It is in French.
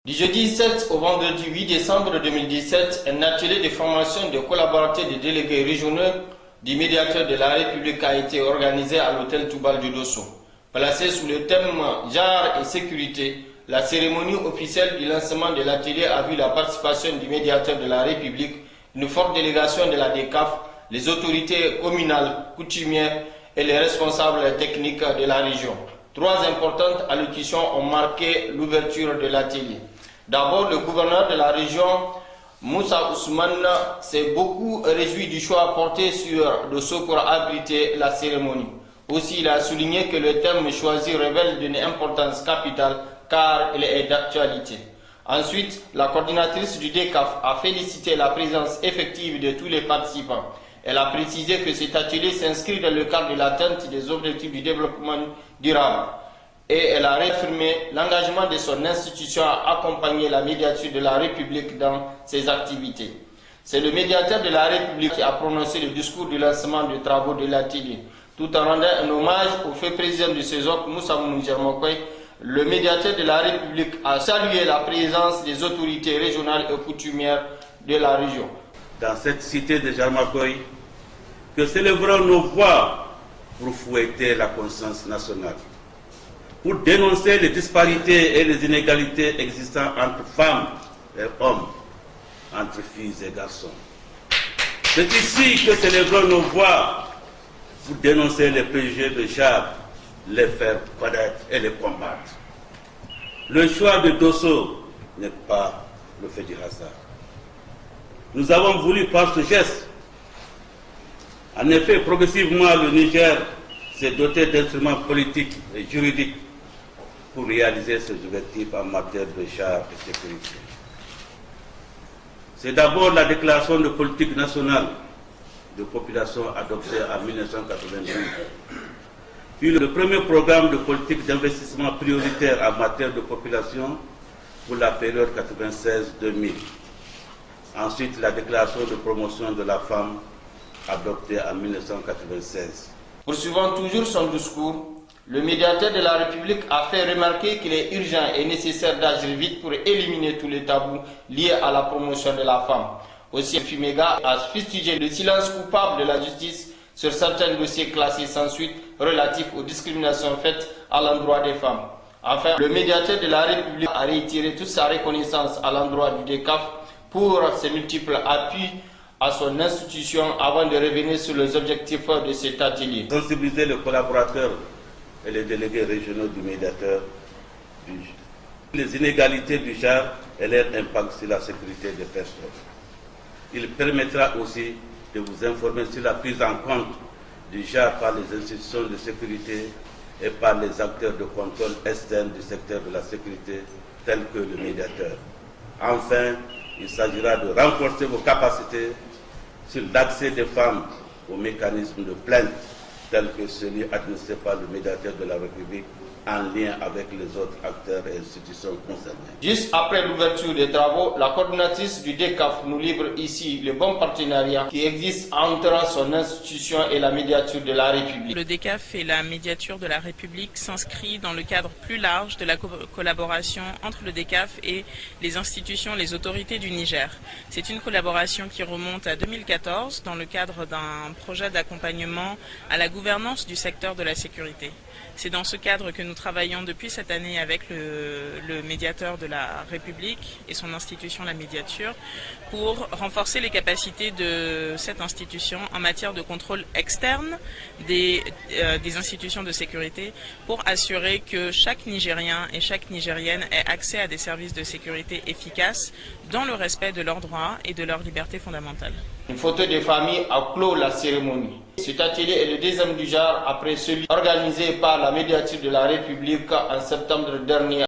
Du jeudi 7 au vendredi 8 décembre 2017, un atelier de formation de collaborateurs des délégués régionaux du médiateur de la République a été organisé à l'hôtel Toubal du Dosso. Placé sous le thème genre et sécurité, la cérémonie officielle du lancement de l'atelier a vu la participation du médiateur de la République, une forte délégation de la DECAF, les autorités communales, coutumières et les responsables techniques de la région. Trois importantes allocutions ont marqué l'ouverture de l'atelier. D'abord, le gouverneur de la région, Moussa Ousmane, s'est beaucoup réjoui du choix porté sur Dosso pour abriter la cérémonie. Aussi, il a souligné que le thème choisi révèle d'une importance capitale car il est d'actualité. Ensuite, la coordinatrice du DECAF a félicité la présence effective de tous les participants. Elle a précisé que cet atelier s'inscrit dans le cadre de l'atteinte des objectifs du développement durable. Et elle a réaffirmé l'engagement de son institution à accompagner la médiature de la République dans ses activités. C'est le médiateur de la République qui a prononcé le discours du lancement des travaux de l'atelier. Tout en rendant un hommage au fait président du CESOC, Moussa Mounoujermokoy, le médiateur de la République a salué la présence des autorités régionales et coutumières de la région. Dans cette cité de Jarmakoy, que célébrons nos voix pour fouetter la conscience nationale, pour dénoncer les disparités et les inégalités existant entre femmes et hommes, entre filles et garçons. C'est ici que célébrons nos voix pour dénoncer les préjugés de genre, les faire connaître et les combattre. Le choix de Dosso n'est pas le fait du hasard. Nous avons voulu par ce geste. En effet, progressivement, le Niger s'est doté d'instruments politiques et juridiques pour réaliser ses objectifs en matière de genre et sécurité. C'est d'abord la déclaration de politique nationale de population adoptée en 1992, puis le premier programme de politique d'investissement prioritaire en matière de population pour la période 96-2000. Ensuite, la déclaration de promotion de la femme adoptée en 1996. Poursuivant toujours son discours, le médiateur de la République a fait remarquer qu'il est urgent et nécessaire d'agir vite pour éliminer tous les tabous liés à la promotion de la femme. Aussi, Fimega a fustigé le silence coupable de la justice sur certains dossiers classés sans suite relatifs aux discriminations faites à l'endroit des femmes. Enfin, le médiateur de la République a réitéré toute sa reconnaissance à l'endroit du DECAF pour ses multiples appuis à son institution avant de revenir sur les objectifs de cet atelier. Sensibiliser les collaborateurs et les délégués régionaux du médiateur les inégalités du genre et leur impact sur la sécurité des personnes. Il permettra aussi de vous informer sur la prise en compte du genre par les institutions de sécurité et par les acteurs de contrôle externe du secteur de la sécurité tels que le médiateur. Enfin, il s'agira de renforcer vos capacités sur l'accès des femmes aux mécanismes de plainte tels que celui administré par le médiateur de la République en lien avec les autres acteurs et institutions concernées. Juste après l'ouverture des travaux, la coordinatrice du DECAF nous livre ici le bon partenariat qui existe entre son institution et la médiature de la République. Le DECAF et la médiature de la République s'inscrit dans le cadre plus large de la collaboration entre le DECAF et les institutions, les autorités du Niger. C'est une collaboration qui remonte à 2014 dans le cadre d'un projet d'accompagnement à la gouvernance du secteur de la sécurité. C'est dans ce cadre que nous travaillons depuis cette année avec le médiateur de la République et son institution, la médiature, pour renforcer les capacités de cette institution en matière de contrôle externe des institutions de sécurité pour assurer que chaque Nigérien et chaque Nigérienne ait accès à des services de sécurité efficaces dans le respect de leurs droits et de leurs libertés fondamentales. Une photo de famille a clos la cérémonie. Cet atelier est le deuxième du genre après celui organisé par la médiature de la République en septembre dernier.